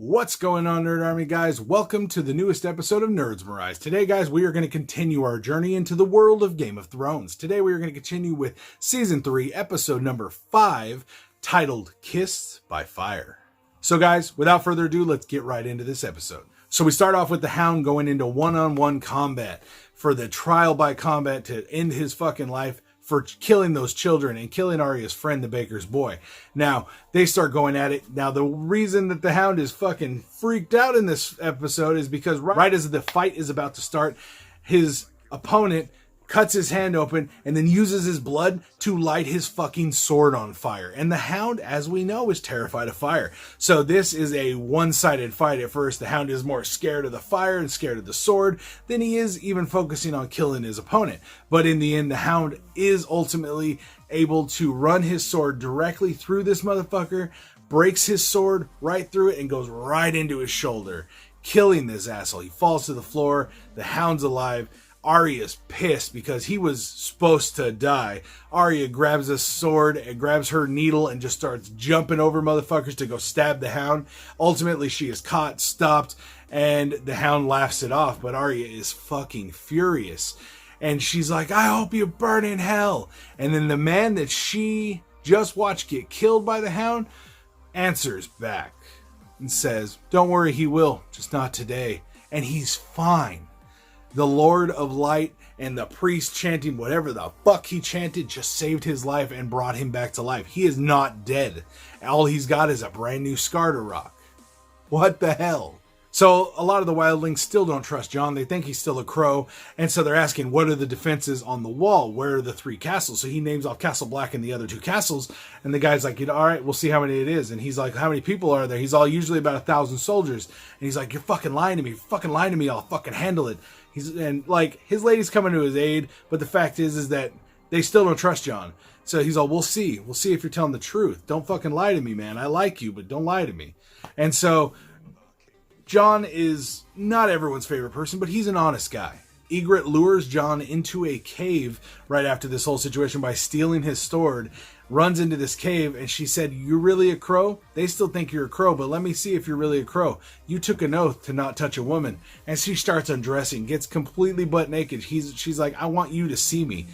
What's going on, Nerd Army guys? Welcome to the newest episode of Nerdsmerized. Today, guys, we are going to continue our journey into the world of Game of Thrones. Today, we are going to continue with Season 3, Episode number 5, titled Kissed by Fire. So, guys, without further ado, let's get right into this episode. So, we start off with the Hound going into one-on-one combat for the trial by combat to end his fucking life for killing those children and killing Arya's friend, the baker's boy. Now, they start going at it. Now, the reason that the Hound is fucking freaked out in this episode is because right as the fight is about to start, his opponent cuts his hand open and then uses his blood to light his fucking sword on fire. And the Hound, as we know, is terrified of fire. So this is a one-sided fight at first. The Hound is more scared of the fire and scared of the sword than he is even focusing on killing his opponent. But in the end, the Hound is ultimately able to run his sword directly through this motherfucker, breaks his sword right through it, and goes right into his shoulder, killing this asshole. He falls to the floor. The Hound's alive. Arya's pissed because he was supposed to die. Arya grabs a sword and grabs her needle and just starts jumping over motherfuckers to go stab the Hound. Ultimately, she is caught, stopped, and the Hound laughs it off. But Arya is fucking furious. And she's like, I hope you burn in hell. And then the man that she just watched get killed by the Hound answers back and says, don't worry, he will, just not today. And he's fine. The Lord of Light and the priest chanting whatever the fuck he chanted just saved his life and brought him back to life. He is not dead. All he's got is a brand new scar to rock. What the hell? So a lot of the wildlings still don't trust Jon. They think he's still a crow. And so they're asking, what are the defenses on the wall? Where are the 3 castles? So he names off Castle Black and the other 2 castles. And the guy's like, all right, we'll see how many it is. And he's like, how many people are there? He's all usually about 1,000 soldiers. And he's like, you're fucking lying to me. You're fucking lying to me. I'll fucking handle it. And like his lady's coming to his aid. But the fact is that they still don't trust Jon. So he's all, we'll see. We'll see if you're telling the truth. Don't fucking lie to me, man. I like you, but don't lie to me. And so Jon is not everyone's favorite person, but he's an honest guy. Ygritte lures Jon into a cave right after this whole situation by stealing his sword, runs into this cave, and she said, you're really a crow? They still think you're a crow, but let me see if you're really a crow. You took an oath to not touch a woman. And she starts undressing, gets completely butt naked. She's like, I want you to see me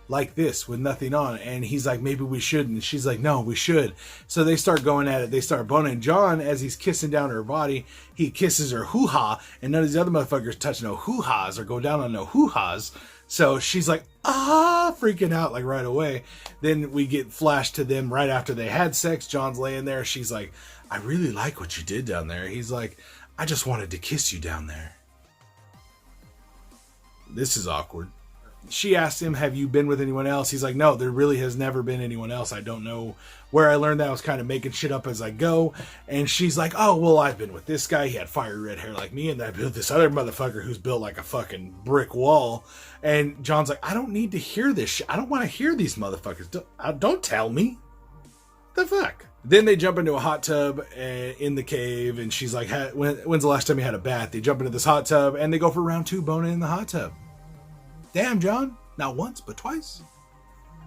like this with nothing on. And he's like, maybe we shouldn't. And she's like, no, we should. So they start going at it. They start boning. Jon, as he's kissing down her body, he kisses her hoo-ha, and none of these other motherfuckers touch no hoo-has or go down on no hoo-has. So she's like, freaking out like right away. Then we get flashed to them right after they had sex. Jon's laying there. She's like, I really like what you did down there. He's like, I just wanted to kiss you down there. This is awkward. She asked him, have you been with anyone else? He's like, no, there really has never been anyone else. I don't know where I learned that. I was kind of making shit up as I go. And she's like, oh, well, I've been with this guy. He had fiery red hair like me. And I built this other motherfucker who's built like a fucking brick wall. And Jon's like, I don't need to hear this shit. I don't want to hear these motherfuckers. Don't tell me. The fuck? Then they jump into a hot tub in the cave. And she's like, when's the last time you had a bath? They jump into this hot tub and they go for round 2 boning in the hot tub. Damn, Jon. Not once, but twice.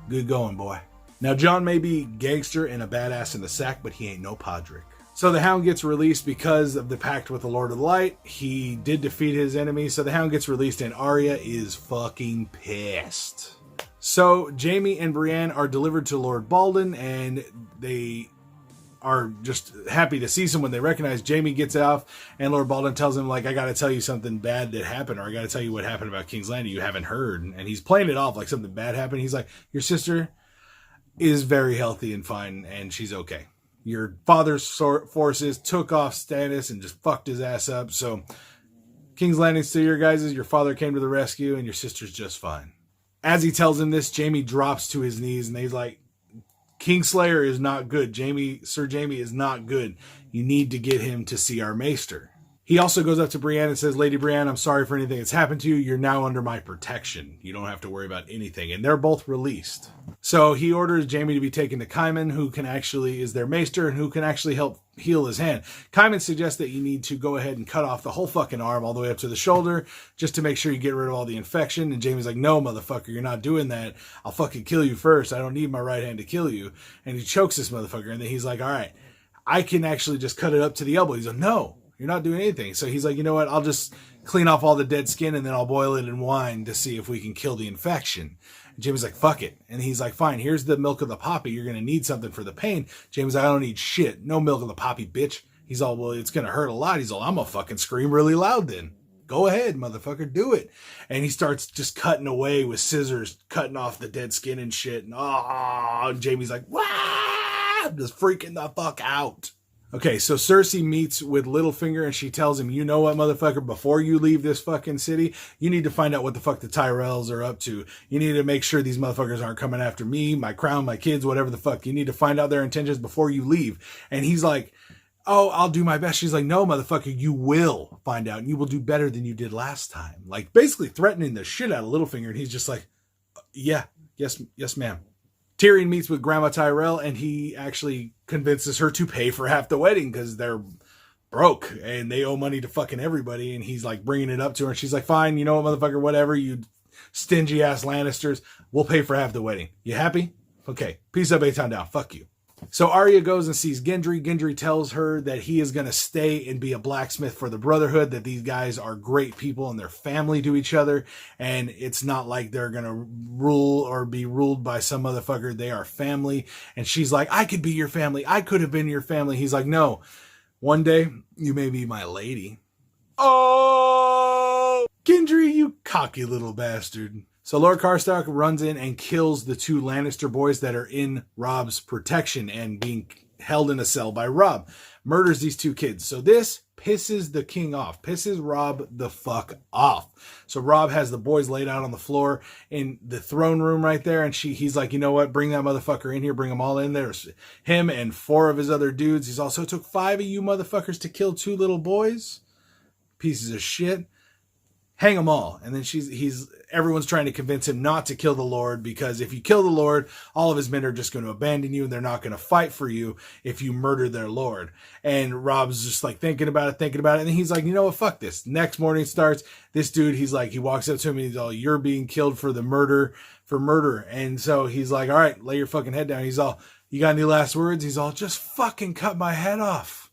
Good going, boy. Now, Jon may be gangster and a badass in the sack, but he ain't no Podrick. So the Hound gets released because of the pact with the Lord of the Light. He did defeat his enemy, so the Hound gets released, and Arya is fucking pissed. So Jaime and Brienne are delivered to Lord Bugden, and they are just happy to see someone they recognize. Jaime gets off, and Lord Bugden tells him, like, I gotta tell you something bad that happened, or I gotta tell you what happened about King's Landing you haven't heard. And he's playing it off like something bad happened. He's like, your sister is very healthy and fine, and she's okay. Your father's forces took off Stannis and just fucked his ass up. So King's Landing's still your guys'. Your father came to the rescue, and your sister's just fine. As he tells him this, Jaime drops to his knees, and he's like, Kingslayer is not good. Sir Jaime is not good. You need to get him to see our maester. He also goes up to Brienne and says, Lady Brienne, I'm sorry for anything that's happened to you. You're now under my protection. You don't have to worry about anything. And they're both released. So he orders Jaime to be taken to Jaime, who is their maester and who can actually help heal his hand. Jaime suggests that you need to go ahead and cut off the whole fucking arm all the way up to the shoulder just to make sure you get rid of all the infection. And Jaime's like, no, motherfucker, you're not doing that. I'll fucking kill you first. I don't need my right hand to kill you. And he chokes this motherfucker. And then he's like, all right, I can actually just cut it up to the elbow. He's like, no, you're not doing anything. So he's like, you know what? I'll just clean off all the dead skin and then I'll boil it in wine to see if we can kill the infection. And Jaime's like, fuck it. And he's like, fine, here's the milk of the poppy. You're going to need something for the pain. Jaime's like, I don't need shit. No milk of the poppy, bitch. He's all, well, it's going to hurt a lot. He's all, I'm going to fucking scream really loud then. Go ahead, motherfucker, do it. And he starts just cutting away with scissors, cutting off the dead skin and shit. And Jaime's like, wah! Just freaking the fuck out. Okay, so Cersei meets with Littlefinger and she tells him, you know what, motherfucker, before you leave this fucking city, you need to find out what the fuck the Tyrells are up to. You need to make sure these motherfuckers aren't coming after me, my crown, my kids, whatever the fuck. You need to find out their intentions before you leave. And he's like, oh, I'll do my best. She's like, no, motherfucker, you will find out and you will do better than you did last time. Like basically threatening the shit out of Littlefinger. And he's just like, yes, ma'am. Tyrion meets with Grandma Tyrell and he actually convinces her to pay for half the wedding because they're broke and they owe money to fucking everybody. And he's like bringing it up to her. And she's like, fine, you know what, motherfucker, whatever, you stingy ass Lannisters, we'll pay for half the wedding. You happy? Okay, peace up, A-Town down. Fuck you. So Arya goes and sees Gendry. Gendry tells her that he is going to stay and be a blacksmith for the Brotherhood, that these guys are great people and they're family to each other. And it's not like they're going to rule or be ruled by some motherfucker. They are family. And she's like, I could be your family. I could have been your family. He's like, no, one day you may be my lady. Oh, Gendry, you cocky little bastard. So Lord Karstark runs in and kills the two Lannister boys that are in Robb's protection and being held in a cell by Robb. Murders these two kids. So this pisses the king off. Pisses Robb the fuck off. So Robb has the boys laid out on the floor in the throne room right there. And he's like, you know what? Bring that motherfucker in here. Bring them all in there. Him and 4 of his other dudes. He's also took 5 of you motherfuckers to kill 2 little boys. Pieces of shit. Hang them all. And then everyone's trying to convince him not to kill the Lord, because if you kill the Lord, all of his men are just going to abandon you and they're not going to fight for you if you murder their Lord. And Robb's just like thinking about it. And then he's like, you know what? Fuck this. Next morning starts. This dude, he's like, he walks up to him and he's all, you're being killed for murder. And so he's like, all right, lay your fucking head down. He's all, you got any last words? He's all, just fucking cut my head off.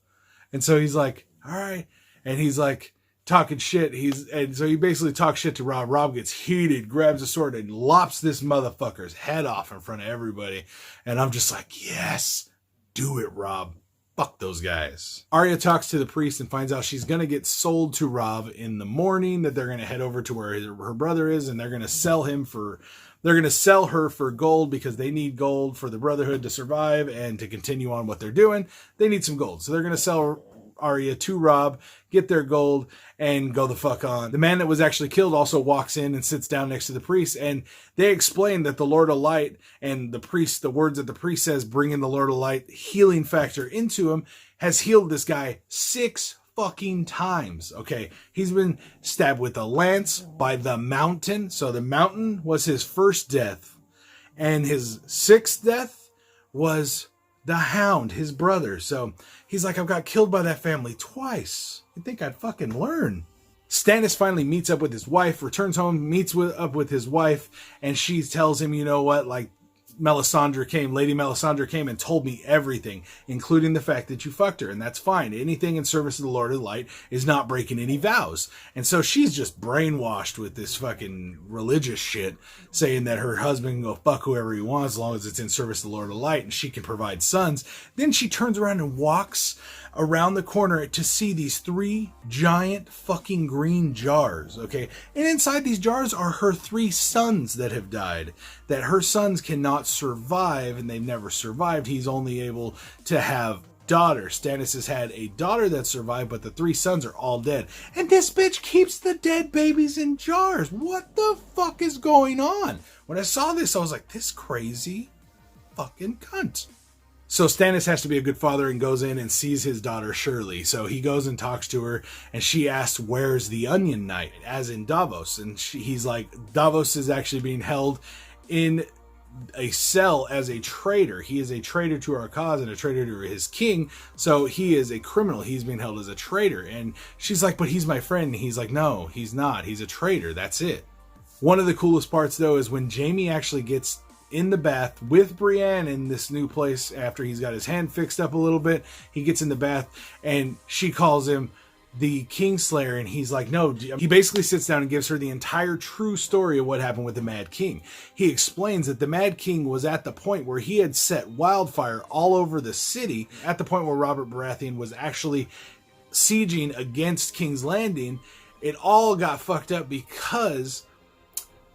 And so he's like, all right. And he's like, talking shit. And so he basically talks shit to Robb. Robb gets heated, grabs a sword and lops this motherfucker's head off in front of everybody. And I'm just like, yes, do it, Robb. Fuck those guys. Arya talks to the priest and finds out she's going to get sold to Robb in the morning, that they're going to head over to where her brother is and they're going to sell her for gold, because they need gold for the Brotherhood to survive and to continue on what they're doing. They need some gold. So they're going to sell Arya to Robb, get their gold, and go the fuck on. The man that was actually killed also walks in and sits down next to the priest, and they explain that the Lord of Light and the priest, the words that the priest says, bringing the Lord of Light healing factor into him, has healed this guy 6 fucking times. Okay, he's been stabbed with a lance by the Mountain. So the Mountain was his first death, and his 6th death was the Hound, his brother. So he's like, I've got killed by that family twice. You'd think I'd fucking learn. Stannis finally meets up with his wife, returns home, up with his wife, and she tells him, you know what, like, Lady Melisandre came and told me everything, including the fact that you fucked her, and that's fine. Anything in service of the Lord of Light is not breaking any vows. And so she's just brainwashed with this fucking religious shit, saying that her husband can go fuck whoever he wants as long as it's in service of the Lord of Light and she can provide sons. Then she turns around and walks around the corner to see these 3 giant fucking green jars, okay? And inside these jars are her 3 sons that have died, that her sons cannot survive, and they've never survived. He's only able to have daughters. Stannis has had a daughter that survived, but the 3 sons are all dead. And this bitch keeps the dead babies in jars. What the fuck is going on? When I saw this, I was like, this crazy fucking cunt. So Stannis has to be a good father and goes in and sees his daughter Shirley. So he goes and talks to her, and she asks, where's the Onion Knight? As in Davos. And he's like, Davos is actually being held in a cell as a traitor. He is a traitor to our cause and a traitor to his king. So he is a criminal. He's being held as a traitor. And she's like, but he's my friend. And he's like, no, he's not. He's a traitor. That's it. One of the coolest parts, though, is when Jaime actually gets in the bath with Brienne in this new place after he's got his hand fixed up a little bit. He gets in the bath and she calls him the Kingslayer, and he's like, no. He basically sits down and gives her the entire true story of what happened with the Mad King. He explains that the Mad King was at the point where he had set wildfire all over the city, at the point where Robert Baratheon was actually sieging against King's Landing. It all got fucked up because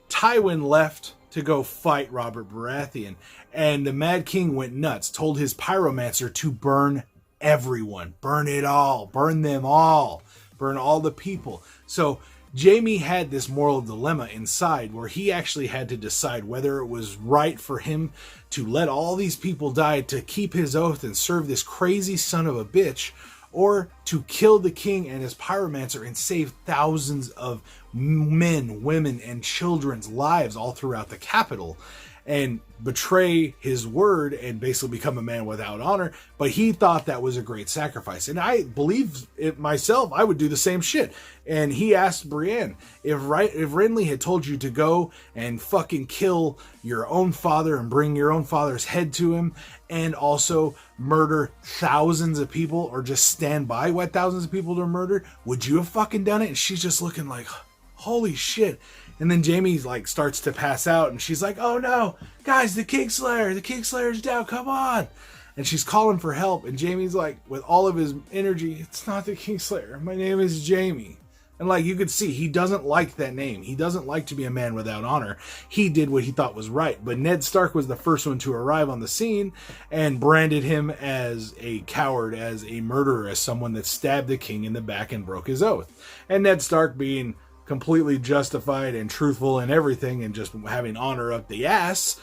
Tywin left to go fight Robert Baratheon, and the Mad King went nuts, told his pyromancer to burn everyone, burn it all, burn them all, burn all the people. So Jaime had this moral dilemma inside where he actually had to decide whether it was right for him to let all these people die to keep his oath and serve this crazy son of a bitch, or to kill the king and his pyromancer and save thousands of men, women, and children's lives all throughout the capital, and betray his word and basically become a man without honor. But he thought that was a great sacrifice. And I believe it myself. I would do the same shit. And he asked Brienne, if Renly had told you to go and fucking kill your own father and bring your own father's head to him, and also murder thousands of people, or just stand by while thousands of people are murdered, would you have fucking done it? And she's just looking like, holy shit. And then Jaime's like starts to pass out, and she's like, oh no, guys, the Kingslayer's down, come on. And she's calling for help, and Jaime's like, with all of his energy, it's not the Kingslayer, my name is Jaime. And like you could see, he doesn't like that name. He doesn't like to be a man without honor. He did what he thought was right. But Ned Stark was the first one to arrive on the scene and branded him as a coward, as a murderer, as someone that stabbed the king in the back and broke his oath. And Ned Stark, being completely justified and truthful and everything and just having honor up the ass,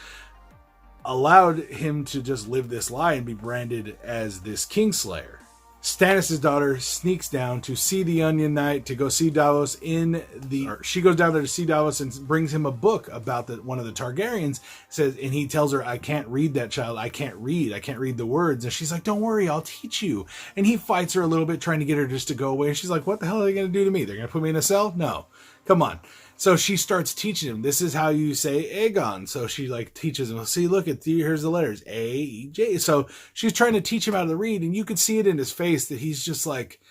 allowed him to just live this lie and be branded as this Kingslayer. Stannis' daughter sneaks down to see the Onion Knight, to go see Davos she goes down there to see Davos and brings him a book about one of the Targaryens, and he tells her, I can't read that, child. I can't read the words. And she's like, don't worry, I'll teach you. And he fights her a little bit, trying to get her just to go away. And she's like, what the hell are they going to do to me? They're going to put me in a cell? No. Come on. So she starts teaching him, this is how you say Aegon. So she like teaches him, see, look at here's the letters, A-E-J. So she's trying to teach him how to read, and you could see it in his face that he's just like,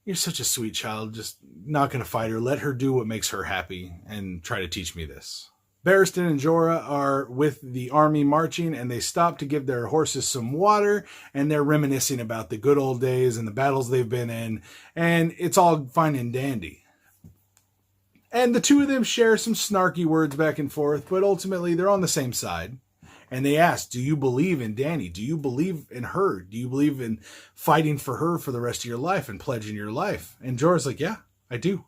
you're such a sweet child, just not going to fight her. Let her do what makes her happy and try to teach me this. Barristan and Jorah are with the army marching, and they stop to give their horses some water, and they're reminiscing about the good old days and the battles they've been in, and it's all fine and dandy. And the two of them share some snarky words back and forth, but ultimately they're on the same side. And they ask, do you believe in Dany? Do you believe in her? Do you believe in fighting for her for the rest of your life and pledging your life? And Jorah's like, yeah, I do.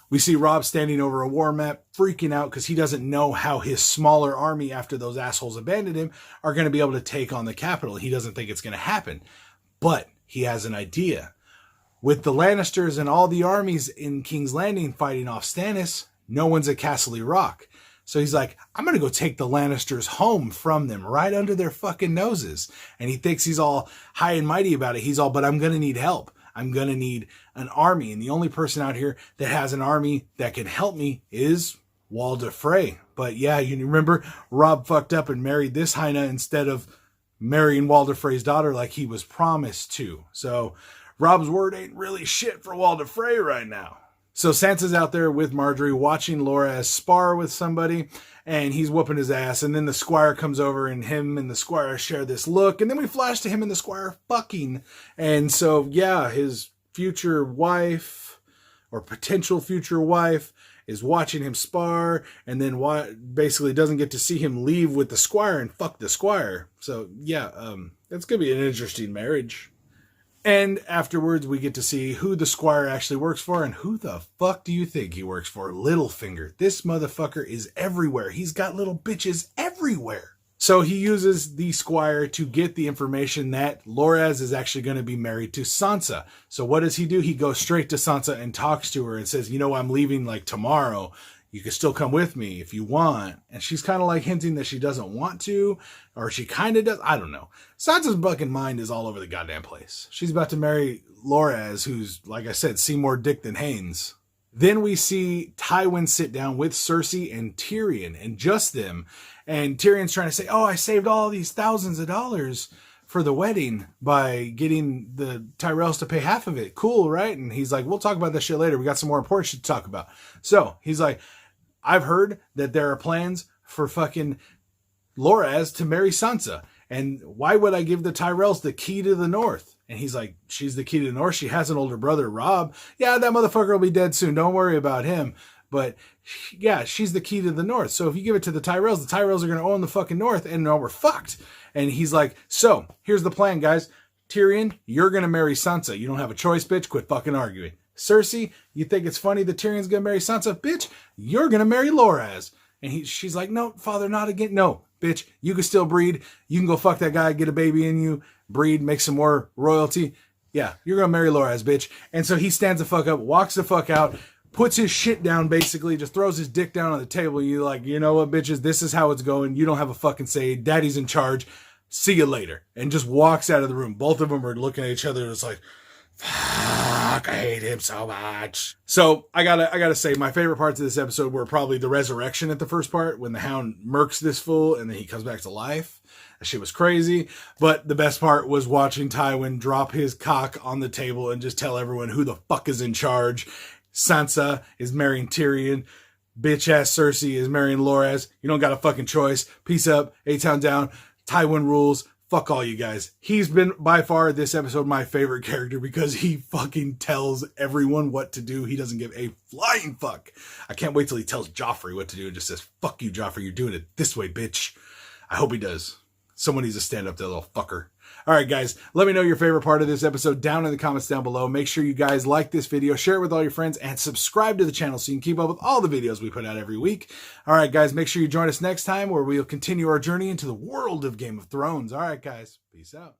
We see Robb standing over a war map, freaking out because he doesn't know how his smaller army, after those assholes abandoned him, are going to be able to take on the capital. He doesn't think it's going to happen. But he has an idea. With the Lannisters and all the armies in King's Landing fighting off Stannis, no one's at Castle Rock. So he's like, I'm going to go take the Lannisters home from them, right under their fucking noses. And he thinks he's all high and mighty about it. He's all, but I'm going to need help. I'm going to need an army. And the only person out here that has an army that can help me is Walder Frey. But yeah, you remember Robb fucked up and married this Hyena instead of marrying Walder Frey's daughter like he was promised to. So Robb's word ain't really shit for Walder Frey right now. So Sansa's out there with Marjorie watching Loras spar with somebody, and he's whooping his ass. And then the squire comes over, and him and the squire share this look. And then we flash to him and the squire fucking. And so, yeah, his future wife, or potential future wife, is watching him spar, and then basically doesn't get to see him leave with the squire and fuck the squire. So, yeah, it's going to be an interesting marriage. And afterwards, we get to see who the squire actually works for, and who the fuck do you think he works for? Littlefinger. This motherfucker is everywhere. He's got little bitches everywhere. So he uses the squire to get the information that Loras is actually going to be married to Sansa. So what does he do? He goes straight to Sansa and talks to her and says, you know, I'm leaving like tomorrow. You can still come with me if you want. And she's kind of like hinting that she doesn't want to, or she kind of does. I don't know. Sansa's fucking mind is all over the goddamn place. She's about to marry Loras, who's, like I said, see more dick than Haynes. Then we see Tywin sit down with Cersei and Tyrion, and just them. And Tyrion's trying to say, oh, I saved all these thousands of dollars for the wedding by getting the Tyrells to pay half of it. Cool, right? And he's like, we'll talk about that shit later. We got some more important shit to talk about. So he's like, I've heard that there are plans for fucking Loras to marry Sansa. And why would I give the Tyrells the key to the North? And he's like, she's the key to the North. She has an older brother, Robb. Yeah, that motherfucker will be dead soon. Don't worry about him. But yeah, she's the key to the North. So if you give it to the Tyrells are going to own the fucking North, and no, we're fucked. And he's like, so here's the plan, guys. Tyrion, you're going to marry Sansa. You don't have a choice, bitch. Quit fucking arguing. Cersei, you think it's funny that Tyrion's going to marry Sansa? Bitch, you're going to marry Loras. And she's like, no, father, not again. No, bitch, you can still breed. You can go fuck that guy, get a baby in you, breed, make some more royalty. Yeah, you're going to marry Loras, bitch. And so he stands the fuck up, walks the fuck out, puts his shit down, basically, just throws his dick down on the table. You're like, you know what, bitches, this is how it's going. You don't have a fucking say. Daddy's in charge. See you later. And just walks out of the room. Both of them are looking at each other. And it's like, fuck, I hate him so much. So I gotta say, my favorite parts of this episode were probably the resurrection at the first part, when the Hound murks this fool and then he comes back to life. That shit was crazy. But the best part was watching Tywin drop his cock on the table and just tell everyone who the fuck is in charge. Sansa is marrying Tyrion. Bitch ass Cersei is marrying Loras. You don't got a fucking choice. Peace up. A-Town down. Tywin rules. Fuck all you guys. He's been, by far, this episode, my favorite character because he fucking tells everyone what to do. He doesn't give a flying fuck. I can't wait till he tells Joffrey what to do and just says, fuck you, Joffrey. You're doing it this way, bitch. I hope he does. Someone needs to stand up to that little fucker. All right, guys, let me know your favorite part of this episode down in the comments down below. Make sure you guys like this video, share it with all your friends, and subscribe to the channel so you can keep up with all the videos we put out every week. All right, guys, make sure you join us next time where we'll continue our journey into the world of Game of Thrones. All right, guys, peace out.